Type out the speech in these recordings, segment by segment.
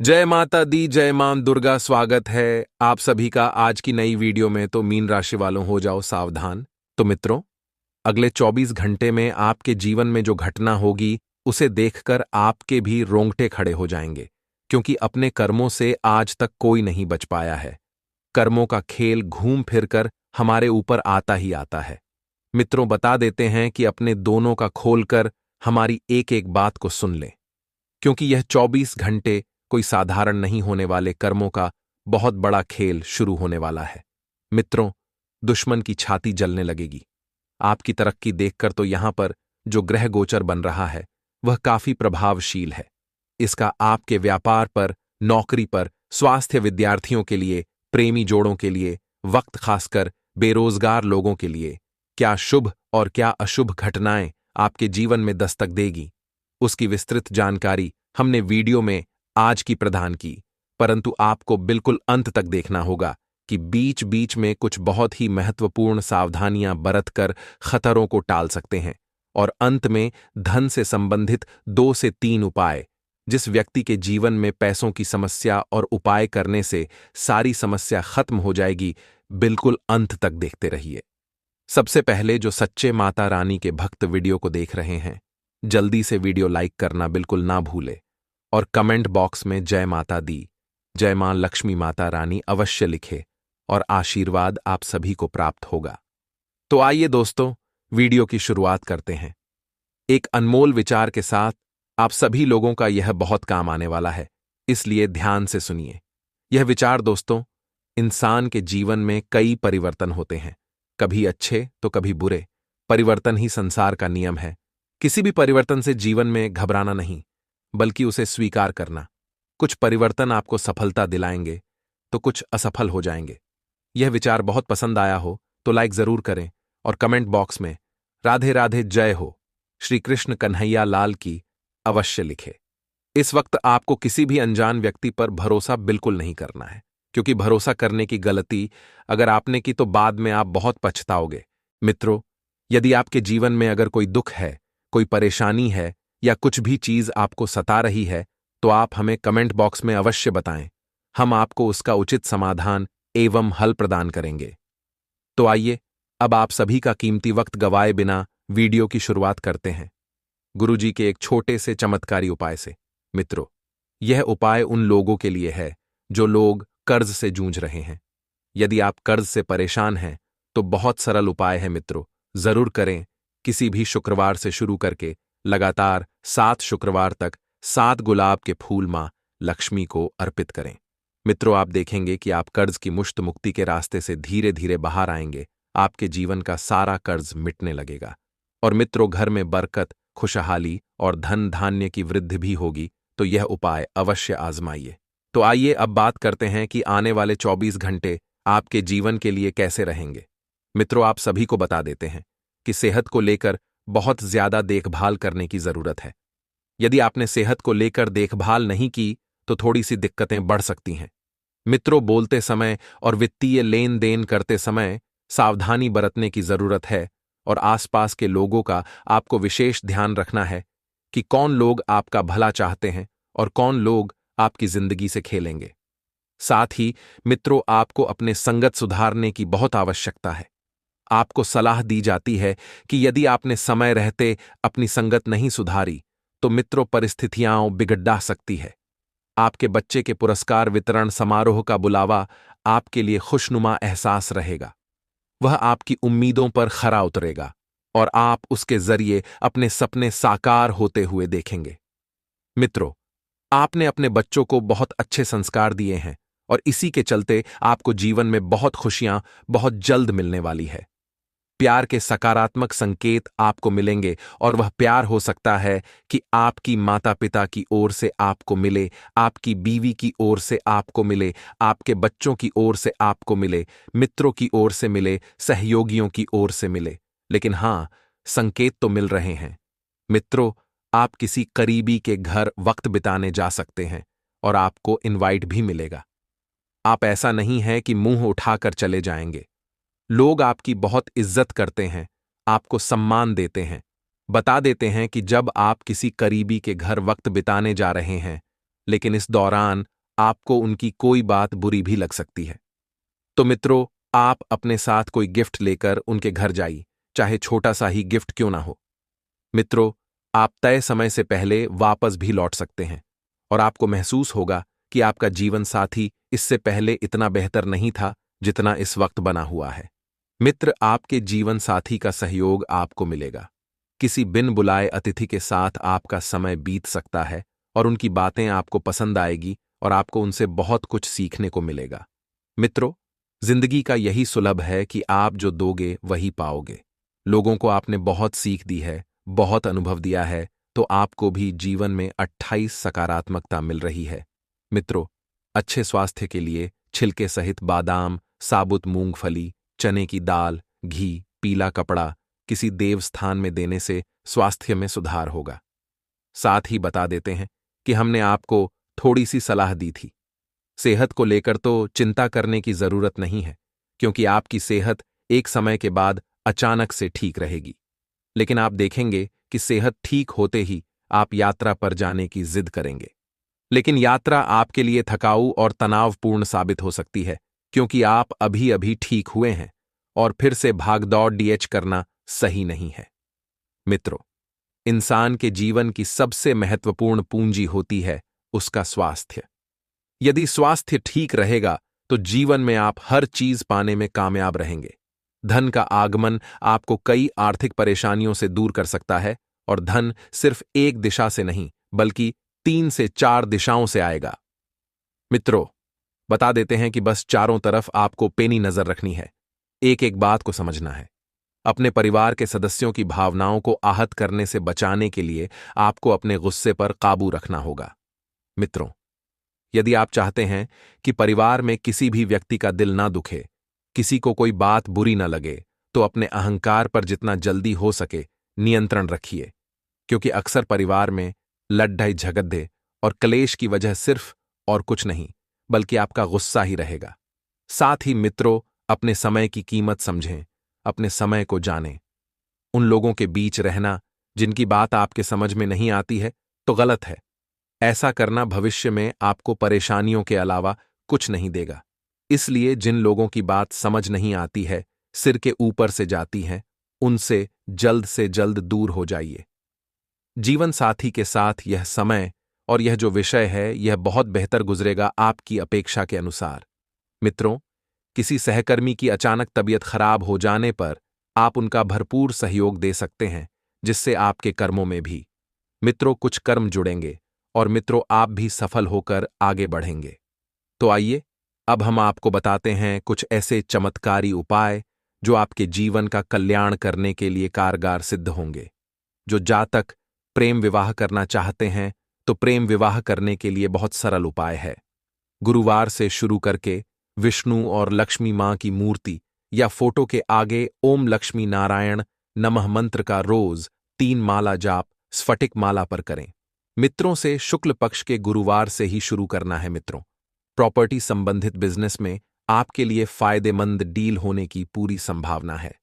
जय माता दी, जय मां दुर्गा। स्वागत है आप सभी का आज की नई वीडियो में। तो मीन राशि वालों हो जाओ सावधान। तो मित्रों, अगले 24 घंटे में आपके जीवन में जो घटना होगी उसे देखकर आपके भी रोंगटे खड़े हो जाएंगे, क्योंकि अपने कर्मों से आज तक कोई नहीं बच पाया है। कर्मों का खेल घूम फिर कर हमारे ऊपर आता ही आता है। मित्रों, बता देते हैं कि अपने दोनों का खोलकर हमारी एक एक बात को सुन लें, क्योंकि यह 24 घंटे कोई साधारण नहीं होने वाले कर्मों का बहुत बड़ा खेल शुरू होने वाला है। मित्रों, दुश्मन की छाती जलने लगेगी। आपकी तरक्की देखकर तो यहां पर जो ग्रह गोचर बन रहा है वह काफी प्रभावशील है। इसका आपके व्यापार पर, नौकरी पर, स्वास्थ्य, विद्यार्थियों के लिए, प्रेमी जोड़ों के लिए, वक्त खासकर बेरोजगार लोगों के लिए क्या शुभ और क्या अशुभ घटनाएं आपके जीवन में दस्तक देगी, उसकी विस्तृत जानकारी हमने वीडियो में आज की प्रदान की। परंतु आपको बिल्कुल अंत तक देखना होगा कि बीच बीच में कुछ बहुत ही महत्वपूर्ण सावधानियां बरतकर खतरों को टाल सकते हैं। और अंत में धन से संबंधित 2 से 3 उपाय, जिस व्यक्ति के जीवन में पैसों की समस्या और उपाय करने से सारी समस्या खत्म हो जाएगी। बिल्कुल अंत तक देखते रहिए। सबसे पहले जो सच्चे माता रानी के भक्त वीडियो को देख रहे हैं, जल्दी से वीडियो लाइक करना बिल्कुल ना भूले और कमेंट बॉक्स में जय माता दी, जय मां लक्ष्मी माता रानी अवश्य लिखे और आशीर्वाद आप सभी को प्राप्त होगा। तो आइए दोस्तों, वीडियो की शुरुआत करते हैं। एक अनमोल विचार के साथ आप सभी लोगों का यह बहुत काम आने वाला है, इसलिए ध्यान से सुनिए। यह विचार दोस्तों, इंसान के जीवन में कई परिवर्तन होते हैं, कभी अच्छे तो कभी बुरे। परिवर्तन ही संसार का नियम है। किसी भी परिवर्तन से जीवन में घबराना नहीं, बल्कि उसे स्वीकार करना। कुछ परिवर्तन आपको सफलता दिलाएंगे तो कुछ असफल हो जाएंगे। यह विचार बहुत पसंद आया हो तो लाइक जरूर करें और कमेंट बॉक्स में राधे राधे जय हो, श्री कृष्ण कन्हैया लाल की अवश्य लिखे। इस वक्त आपको किसी भी अनजान व्यक्ति पर भरोसा बिल्कुल नहीं करना है, क्योंकि भरोसा करने की गलती अगर आपने की तो बाद में आप बहुत पछताओगे। मित्रों, यदि आपके जीवन में अगर कोई दुख है, कोई परेशानी है या कुछ भी चीज आपको सता रही है, तो आप हमें कमेंट बॉक्स में अवश्य बताएं। हम आपको उसका उचित समाधान एवं हल प्रदान करेंगे। तो आइए, अब आप सभी का कीमती वक्त गवाए बिना वीडियो की शुरुआत करते हैं, गुरुजी के एक छोटे से चमत्कारी उपाय से। मित्रों, यह उपाय उन लोगों के लिए है जो लोग कर्ज से जूझ रहे हैं। यदि आप कर्ज से परेशान हैं तो बहुत सरल उपाय है मित्रों, जरूर करें। किसी भी शुक्रवार से शुरू करके लगातार 7 शुक्रवार तक 7 गुलाब के फूल मां लक्ष्मी को अर्पित करें। मित्रों, आप देखेंगे कि आप कर्ज की मुश्त मुक्ति के रास्ते से धीरे धीरे बाहर आएंगे। आपके जीवन का सारा कर्ज मिटने लगेगा। और मित्रों, घर में बरकत, खुशहाली और धन धान्य की वृद्धि भी होगी। तो यह उपाय अवश्य आजमाइए। तो आइए अब बात करते हैं कि आने वाले 24 घंटे आपके जीवन के लिए कैसे रहेंगे। मित्रों, आप सभी को बता देते हैं कि सेहत को लेकर बहुत ज्यादा देखभाल करने की जरूरत है। यदि आपने सेहत को लेकर देखभाल नहीं की तो थोड़ी सी दिक्कतें बढ़ सकती हैं। मित्रों, बोलते समय और वित्तीय लेन देन करते समय सावधानी बरतने की जरूरत है। और आसपास के लोगों का आपको विशेष ध्यान रखना है कि कौन लोग आपका भला चाहते हैं और कौन लोग आपकी जिंदगी से खेलेंगे। साथ ही मित्रों, आपको अपने संगत सुधारने की बहुत आवश्यकता है। आपको सलाह दी जाती है कि यदि आपने समय रहते अपनी संगत नहीं सुधारी तो मित्रों, परिस्थितियां बिगड़ सकती है। आपके बच्चे के पुरस्कार वितरण समारोह का बुलावा आपके लिए खुशनुमा एहसास रहेगा। वह आपकी उम्मीदों पर खरा उतरेगा और आप उसके जरिए अपने सपने साकार होते हुए देखेंगे। मित्रों, आपने अपने बच्चों को बहुत अच्छे संस्कार दिए हैं और इसी के चलते आपको जीवन में बहुत खुशियां बहुत जल्द मिलने वाली है। प्यार के सकारात्मक संकेत आपको मिलेंगे और वह प्यार हो सकता है कि आपकी माता पिता की ओर से आपको मिले, आपकी बीवी की ओर से आपको मिले, आपके बच्चों की ओर से आपको मिले, मित्रों की ओर से मिले, सहयोगियों की ओर से मिले। लेकिन हां, संकेत तो मिल रहे हैं। मित्रों, आप किसी करीबी के घर वक्त बिताने जा सकते हैं और आपको इनवाइट भी मिलेगा। आप ऐसा नहीं है कि मुंह उठाकर चले जाएंगे। लोग आपकी बहुत इज्जत करते हैं, आपको सम्मान देते हैं। बता देते हैं कि जब आप किसी करीबी के घर वक्त बिताने जा रहे हैं लेकिन इस दौरान आपको उनकी कोई बात बुरी भी लग सकती है। तो मित्रों, आप अपने साथ कोई गिफ्ट लेकर उनके घर जाइए, चाहे छोटा सा ही गिफ्ट क्यों ना हो। मित्रों, आप तय समय से पहले वापस भी लौट सकते हैं और आपको महसूस होगा कि आपका जीवन साथी इससे पहले इतना बेहतर नहीं था जितना इस वक्त बना हुआ है। मित्र, आपके जीवन साथी का सहयोग आपको मिलेगा। किसी बिन बुलाए अतिथि के साथ आपका समय बीत सकता है और उनकी बातें आपको पसंद आएगी और आपको उनसे बहुत कुछ सीखने को मिलेगा। मित्रों, जिंदगी का यही सुलभ है कि आप जो दोगे वही पाओगे। लोगों को आपने बहुत सीख दी है, बहुत अनुभव दिया है, तो आपको भी जीवन में 28 सकारात्मकता मिल रही है। मित्रों, अच्छे स्वास्थ्य के लिए छिलके सहित बादाम, साबुत मूंगफली, चने की दाल, घी, पीला कपड़ा किसी देव स्थान में देने से स्वास्थ्य में सुधार होगा। साथ ही बता देते हैं कि हमने आपको थोड़ी सी सलाह दी थी। सेहत को लेकर तो चिंता करने की जरूरत नहीं है, क्योंकि आपकी सेहत एक समय के बाद अचानक से ठीक रहेगी। लेकिन आप देखेंगे कि सेहत ठीक होते ही आप यात्रा पर जाने की जिद करेंगे। लेकिन यात्रा आपके लिए थकाऊ और तनावपूर्ण साबित हो सकती है, क्योंकि आप अभी अभी ठीक हुए हैं और फिर से भागदौड़ डीएच करना सही नहीं है। मित्रों, इंसान के जीवन की सबसे महत्वपूर्ण पूंजी होती है उसका स्वास्थ्य। यदि स्वास्थ्य ठीक रहेगा तो जीवन में आप हर चीज पाने में कामयाब रहेंगे। धन का आगमन आपको कई आर्थिक परेशानियों से दूर कर सकता है और धन सिर्फ एक दिशा से नहीं बल्कि 3 से 4 दिशाओं से आएगा। मित्रों, बता देते हैं कि बस चारों तरफ आपको पेनी नजर रखनी है। एक एक बात को समझना है। अपने परिवार के सदस्यों की भावनाओं को आहत करने से बचाने के लिए आपको अपने गुस्से पर काबू रखना होगा। मित्रों, यदि आप चाहते हैं कि परिवार में किसी भी व्यक्ति का दिल ना दुखे, किसी को कोई बात बुरी ना लगे, तो अपने अहंकार पर जितना जल्दी हो सके नियंत्रण रखिए, क्योंकि अक्सर परिवार में लड़ाई झगड़े और क्लेश की वजह सिर्फ और कुछ नहीं बल्कि आपका गुस्सा ही रहेगा। साथ ही मित्रों, अपने समय की कीमत समझें, अपने समय को जानें। उन लोगों के बीच रहना जिनकी बात आपके समझ में नहीं आती है तो गलत है। ऐसा करना भविष्य में आपको परेशानियों के अलावा कुछ नहीं देगा। इसलिए जिन लोगों की बात समझ नहीं आती है, सिर के ऊपर से जाती हैं, उनसे जल्द से जल्द दूर हो जाइए। जीवन साथी के साथ यह समय और यह जो विषय है यह बहुत बेहतर गुजरेगा आपकी अपेक्षा के अनुसार। मित्रों, किसी सहकर्मी की अचानक तबीयत खराब हो जाने पर आप उनका भरपूर सहयोग दे सकते हैं, जिससे आपके कर्मों में भी मित्रों कुछ कर्म जुड़ेंगे और मित्रों आप भी सफल होकर आगे बढ़ेंगे। तो आइए अब हम आपको बताते हैं कुछ ऐसे चमत्कारी उपाय जो आपके जीवन का कल्याण करने के लिए कारगर सिद्ध होंगे। जो जातक प्रेम विवाह करना चाहते हैं तो प्रेम विवाह करने के लिए बहुत सरल उपाय है। गुरुवार से शुरू करके विष्णु और लक्ष्मी मां की मूर्ति या फोटो के आगे ओम लक्ष्मी नारायण नमः मंत्र का रोज 3 माला जाप स्फटिक माला पर करें। मित्रों से शुक्ल पक्ष के गुरुवार से ही शुरू करना है। मित्रों, प्रॉपर्टी संबंधित बिजनेस में आपके लिए फायदेमंद डील होने की पूरी संभावना है।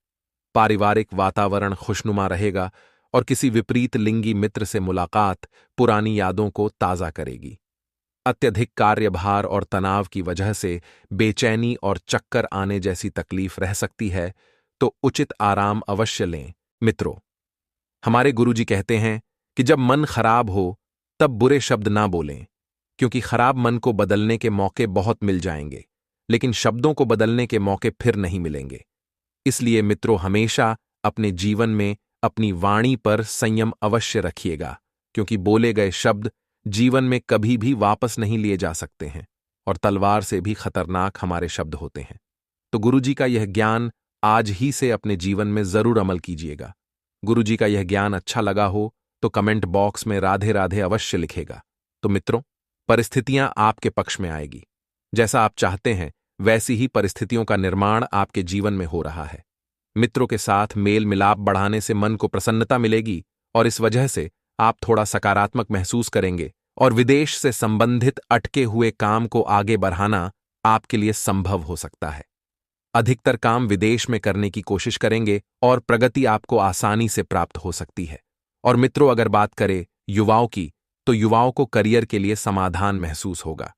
पारिवारिक वातावरण खुशनुमा रहेगा और किसी विपरीत लिंगी मित्र से मुलाकात पुरानी यादों को ताजा करेगी। अत्यधिक कार्यभार और तनाव की वजह से बेचैनी और चक्कर आने जैसी तकलीफ रह सकती है, तो उचित आराम अवश्य लें। मित्रों, हमारे गुरुजी कहते हैं कि जब मन खराब हो तब बुरे शब्द ना बोलें, क्योंकि खराब मन को बदलने के मौके बहुत मिल जाएंगे, लेकिन शब्दों को बदलने के मौके फिर नहीं मिलेंगे। इसलिए मित्रों, हमेशा अपने जीवन में अपनी वाणी पर संयम अवश्य रखिएगा, क्योंकि बोले गए शब्द जीवन में कभी भी वापस नहीं लिए जा सकते हैं और तलवार से भी खतरनाक हमारे शब्द होते हैं। तो गुरुजी का यह ज्ञान आज ही से अपने जीवन में जरूर अमल कीजिएगा। गुरुजी का यह ज्ञान अच्छा लगा हो तो कमेंट बॉक्स में राधे राधे अवश्य लिखेगा। तो मित्रों, परिस्थितियां आपके पक्ष में आएगी। जैसा आप चाहते हैं वैसी ही परिस्थितियों का निर्माण आपके जीवन में हो रहा है। मित्रों के साथ मेल मिलाप बढ़ाने से मन को प्रसन्नता मिलेगी और इस वजह से आप थोड़ा सकारात्मक महसूस करेंगे और विदेश से संबंधित अटके हुए काम को आगे बढ़ाना आपके लिए संभव हो सकता है। अधिकतर काम विदेश में करने की कोशिश करेंगे और प्रगति आपको आसानी से प्राप्त हो सकती है। और मित्रों, अगर बात करें युवाओं की, तो युवाओं को करियर के लिए समाधान महसूस होगा।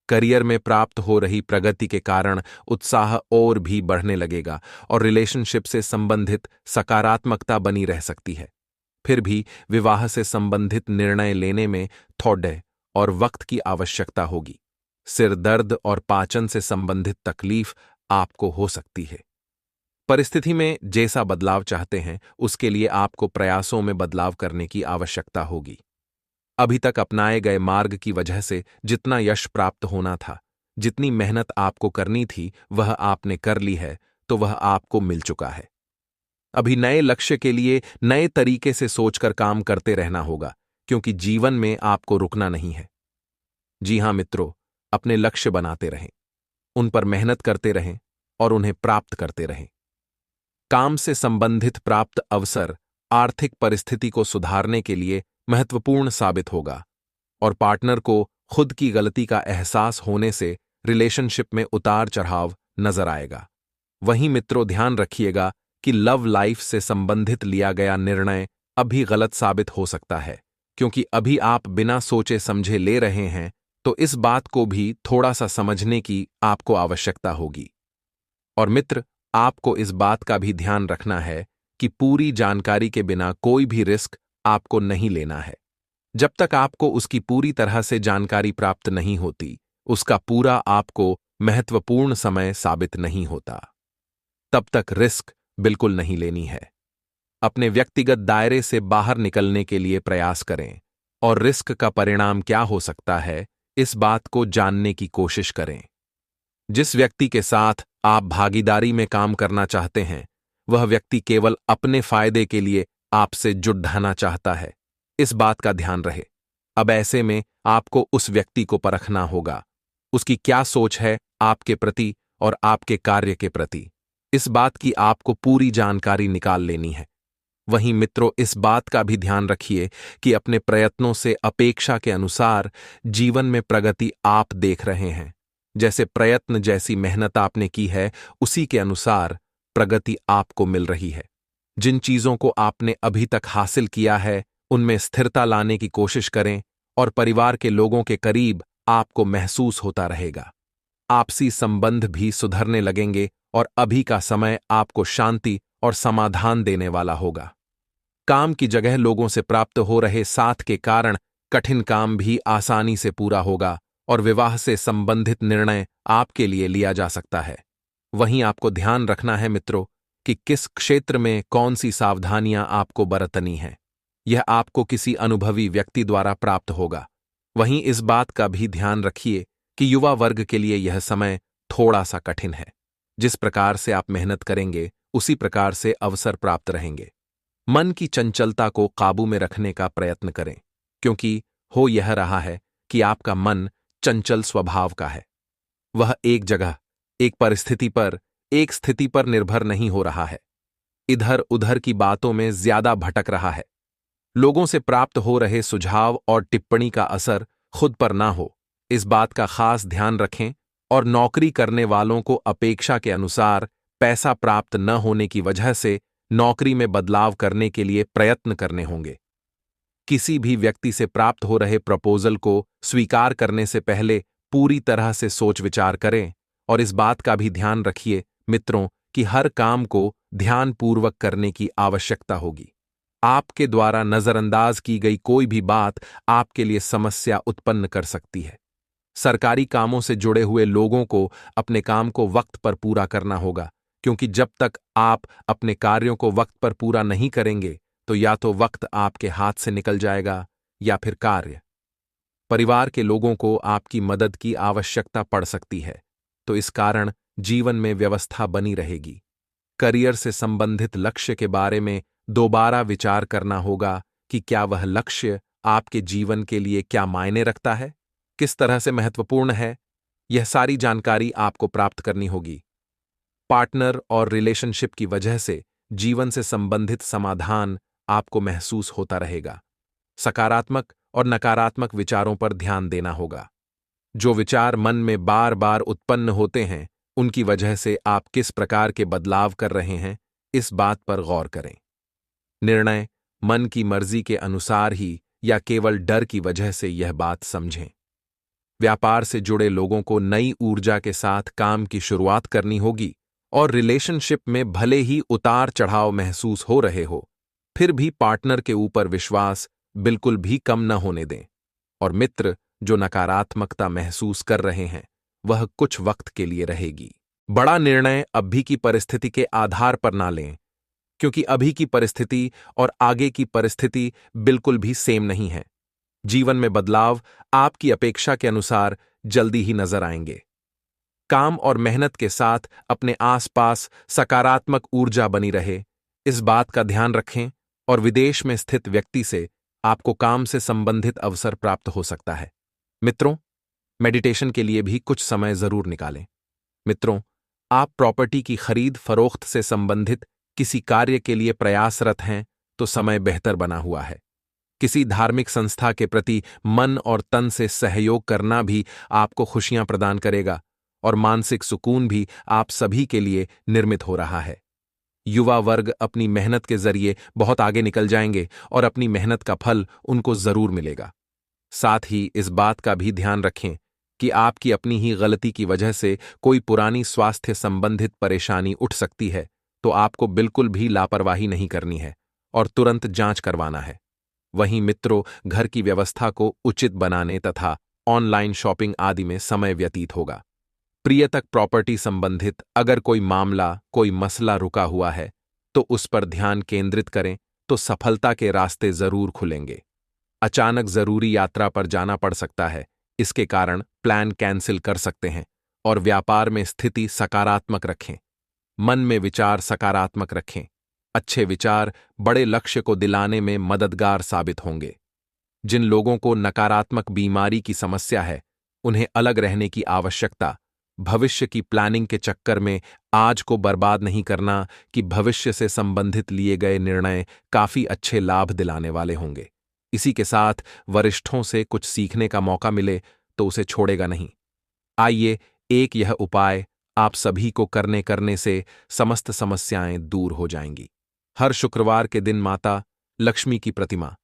करियर में प्राप्त हो रही प्रगति के कारण उत्साह और भी बढ़ने लगेगा और रिलेशनशिप से संबंधित सकारात्मकता बनी रह सकती है। फिर भी विवाह से संबंधित निर्णय लेने में थोड़े और वक्त की आवश्यकता होगी। सिर दर्द और पाचन से संबंधित तकलीफ आपको हो सकती है। परिस्थिति में जैसा बदलाव चाहते हैं उसके लिए आपको प्रयासों में बदलाव करने की आवश्यकता होगी। अभी तक अपनाए गए मार्ग की वजह से जितना यश प्राप्त होना था, जितनी मेहनत आपको करनी थी, वह आपने कर ली है, तो वह आपको मिल चुका है। अभी नए लक्ष्य के लिए नए तरीके से सोचकर काम करते रहना होगा, क्योंकि जीवन में आपको रुकना नहीं है। जी हां मित्रों, अपने लक्ष्य बनाते रहें, उन पर मेहनत करते रहें और उन्हें प्राप्त करते रहें। काम से संबंधित प्राप्त अवसर आर्थिक परिस्थिति को सुधारने के लिए महत्वपूर्ण साबित होगा और पार्टनर को खुद की गलती का एहसास होने से रिलेशनशिप में उतार चढ़ाव नजर आएगा। वहीं मित्रों, ध्यान रखिएगा कि लव लाइफ से संबंधित लिया गया निर्णय अभी गलत साबित हो सकता है, क्योंकि अभी आप बिना सोचे समझे ले रहे हैं, तो इस बात को भी थोड़ा सा समझने की आपको आवश्यकता होगी। और मित्र, आपको इस बात का भी ध्यान रखना है कि पूरी जानकारी के बिना कोई भी रिस्क आपको नहीं लेना है। जब तक आपको उसकी पूरी तरह से जानकारी प्राप्त नहीं होती, उसका पूरा आपको महत्वपूर्ण समय साबित नहीं होता, तब तक रिस्क बिल्कुल नहीं लेनी है। अपने व्यक्तिगत दायरे से बाहर निकलने के लिए प्रयास करें और रिस्क का परिणाम क्या हो सकता है, इस बात को जानने की कोशिश करें। जिस व्यक्ति के साथ आप भागीदारी में काम करना चाहते हैं, वह व्यक्ति केवल अपने फायदे के लिए आपसे जुड़ चाहता है, इस बात का ध्यान रहे। अब ऐसे में आपको उस व्यक्ति को परखना होगा, उसकी क्या सोच है आपके प्रति और आपके कार्य के प्रति। इस बात की आपको पूरी जानकारी निकाल लेनी है। वहीं मित्रों, इस बात का भी ध्यान रखिए कि अपने प्रयत्नों से अपेक्षा के अनुसार जीवन में प्रगति आप देख रहे हैं। जैसे प्रयत्न, जैसी मेहनत आपने की है, उसी के अनुसार प्रगति आपको मिल रही है। जिन चीजों को आपने अभी तक हासिल किया है, उनमें स्थिरता लाने की कोशिश करें और परिवार के लोगों के करीब आपको महसूस होता रहेगा। आपसी संबंध भी सुधरने लगेंगे और अभी का समय आपको शांति और समाधान देने वाला होगा। काम की जगह लोगों से प्राप्त हो रहे साथ के कारण कठिन काम भी आसानी से पूरा होगा और विवाह से संबंधित निर्णय आपके लिए लिया जा सकता है। वहीं आपको ध्यान रखना है मित्रों कि किस क्षेत्र में कौन सी सावधानियां आपको बरतनी है। यह आपको किसी अनुभवी व्यक्ति द्वारा प्राप्त होगा। वहीं इस बात का भी ध्यान रखिए कि युवा वर्ग के लिए यह समय थोड़ा सा कठिन है। जिस प्रकार से आप मेहनत करेंगे, उसी प्रकार से अवसर प्राप्त रहेंगे। मन की चंचलता को काबू में रखने का प्रयत्न करें, क्योंकि हो यह रहा है कि आपका मन चंचल स्वभाव का है। वह एक जगह, एक परिस्थिति पर, एक स्थिति पर निर्भर नहीं हो रहा है। इधर उधर की बातों में ज्यादा भटक रहा है। लोगों से प्राप्त हो रहे सुझाव और टिप्पणी का असर खुद पर ना हो, इस बात का खास ध्यान रखें। और नौकरी करने वालों को अपेक्षा के अनुसार पैसा प्राप्त न होने की वजह से नौकरी में बदलाव करने के लिए प्रयत्न करने होंगे। किसी भी व्यक्ति से प्राप्त हो रहे प्रपोजल को स्वीकार करने से पहले पूरी तरह से सोच विचार करें और इस बात का भी ध्यान रखिए मित्रों कि हर काम को ध्यानपूर्वक करने की आवश्यकता होगी। आपके द्वारा नजरअंदाज की गई कोई भी बात आपके लिए समस्या उत्पन्न कर सकती है। सरकारी कामों से जुड़े हुए लोगों को अपने काम को वक्त पर पूरा करना होगा, क्योंकि जब तक आप अपने कार्यों को वक्त पर पूरा नहीं करेंगे तो या तो वक्त आपके हाथ से निकल जाएगा या फिर कार्य। परिवार के लोगों को आपकी मदद की आवश्यकता पड़ सकती है, तो इस कारण जीवन में व्यवस्था बनी रहेगी। करियर से संबंधित लक्ष्य के बारे में दोबारा विचार करना होगा कि क्या वह लक्ष्य आपके जीवन के लिए क्या मायने रखता है, किस तरह से महत्वपूर्ण है। यह सारी जानकारी आपको प्राप्त करनी होगी। पार्टनर और रिलेशनशिप की वजह से जीवन से संबंधित समाधान आपको महसूस होता रहेगा। सकारात्मक और नकारात्मक विचारों पर ध्यान देना होगा। जो विचार मन में बार बार उत्पन्न होते हैं, उनकी वजह से आप किस प्रकार के बदलाव कर रहे हैं, इस बात पर गौर करें। निर्णय मन की मर्जी के अनुसार ही या केवल डर की वजह से यह बात समझें। व्यापार से जुड़े लोगों को नई ऊर्जा के साथ काम की शुरुआत करनी होगी और रिलेशनशिप में भले ही उतार चढ़ाव महसूस हो रहे हो, फिर भी पार्टनर के ऊपर विश्वास बिल्कुल भी कम न होने दें। और मित्र जो नकारात्मकता महसूस कर रहे हैं, वह कुछ वक्त के लिए रहेगी। बड़ा निर्णय अभी की परिस्थिति के आधार पर ना लें, क्योंकि अभी की परिस्थिति और आगे की परिस्थिति बिल्कुल भी सेम नहीं है। जीवन में बदलाव आपकी अपेक्षा के अनुसार जल्दी ही नजर आएंगे। काम और मेहनत के साथ अपने आसपास सकारात्मक ऊर्जा बनी रहे, इस बात का ध्यान रखें। और विदेश में स्थित व्यक्ति से आपको काम से संबंधित अवसर प्राप्त हो सकता है। मित्रों, मेडिटेशन के लिए भी कुछ समय जरूर निकालें। मित्रों, आप प्रॉपर्टी की खरीद फरोख्त से संबंधित किसी कार्य के लिए प्रयासरत हैं तो समय बेहतर बना हुआ है। किसी धार्मिक संस्था के प्रति मन और तन से सहयोग करना भी आपको खुशियां प्रदान करेगा और मानसिक सुकून भी आप सभी के लिए निर्मित हो रहा है। युवा वर्ग अपनी मेहनत के जरिए बहुत आगे निकल जाएंगे और अपनी मेहनत का फल उनको जरूर मिलेगा। साथ ही इस बात का भी ध्यान रखें कि आपकी अपनी ही गलती की वजह से कोई पुरानी स्वास्थ्य संबंधित परेशानी उठ सकती है, तो आपको बिल्कुल भी लापरवाही नहीं करनी है और तुरंत जांच करवाना है। वहीं मित्रों, घर की व्यवस्था को उचित बनाने तथा ऑनलाइन शॉपिंग आदि में समय व्यतीत होगा। प्रियतक प्रॉपर्टी संबंधित अगर कोई मामला, कोई मसला रुका हुआ है, तो उस पर ध्यान केंद्रित करें तो सफलता के रास्ते जरूर खुलेंगे। अचानक जरूरी यात्रा पर जाना पड़ सकता है, इसके कारण प्लान कैंसिल कर सकते हैं। और व्यापार में स्थिति सकारात्मक रखें। मन में विचार सकारात्मक रखें। अच्छे विचार बड़े लक्ष्य को दिलाने में मददगार साबित होंगे। जिन लोगों को नकारात्मक बीमारी की समस्या है, उन्हें अलग रहने की आवश्यकता। भविष्य की प्लानिंग के चक्कर में आज को बर्बाद नहीं करना कि भविष्य से संबंधित लिए गए निर्णय काफी अच्छे लाभ दिलाने वाले होंगे। इसी के साथ वरिष्ठों से कुछ सीखने का मौका मिले तो उसे छोड़ेगा नहीं। आइए, एक यह उपाय आप सभी को करने से समस्त समस्याएं दूर हो जाएंगी। हर शुक्रवार के दिन माता लक्ष्मी की प्रतिमा,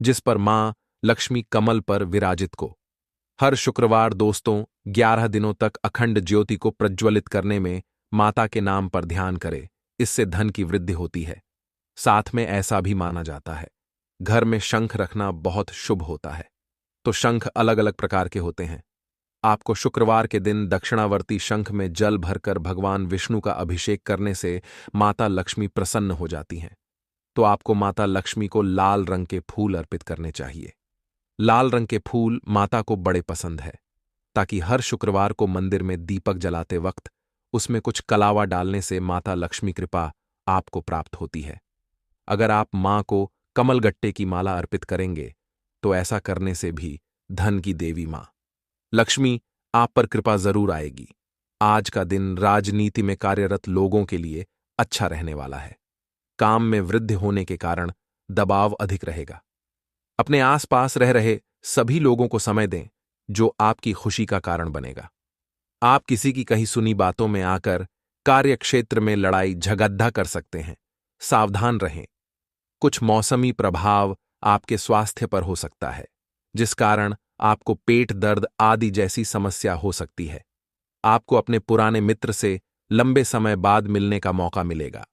जिस पर मां लक्ष्मी कमल पर विराजित को, हर शुक्रवार दोस्तों 11 दिनों तक अखंड ज्योति को प्रज्वलित करने में माता के नाम पर ध्यान करें। इससे धन की वृद्धि होती है। साथ में ऐसा भी माना जाता है, घर में शंख रखना बहुत शुभ होता है। तो शंख अलग अलग प्रकार के होते हैं। आपको शुक्रवार के दिन दक्षिणावर्ती शंख में जल भरकर भगवान विष्णु का अभिषेक करने से माता लक्ष्मी प्रसन्न हो जाती हैं। तो आपको माता लक्ष्मी को लाल रंग के फूल अर्पित करने चाहिए। लाल रंग के फूल माता को बड़े पसंद है, ताकि हर शुक्रवार को मंदिर में दीपक जलाते वक्त उसमें कुछ कलावा डालने से माता लक्ष्मी कृपा आपको प्राप्त होती है। अगर आप मां को कमलगट्टे की माला अर्पित करेंगे तो ऐसा करने से भी धन की देवी मां लक्ष्मी आप पर कृपा जरूर आएगी। आज का दिन राजनीति में कार्यरत लोगों के लिए अच्छा रहने वाला है। काम में वृद्धि होने के कारण दबाव अधिक रहेगा। अपने आसपास रह रहे सभी लोगों को समय दें जो आपकी खुशी का कारण बनेगा। आप किसी की कही सुनी बातों में आकर कार्य क्षेत्र में लड़ाई झगड्डा कर सकते हैं। सावधान रहें। कुछ मौसमी प्रभाव आपके स्वास्थ्य पर हो सकता है, जिस कारण आपको पेट दर्द आदि जैसी समस्या हो सकती है। आपको अपने पुराने मित्र से लंबे समय बाद मिलने का मौका मिलेगा।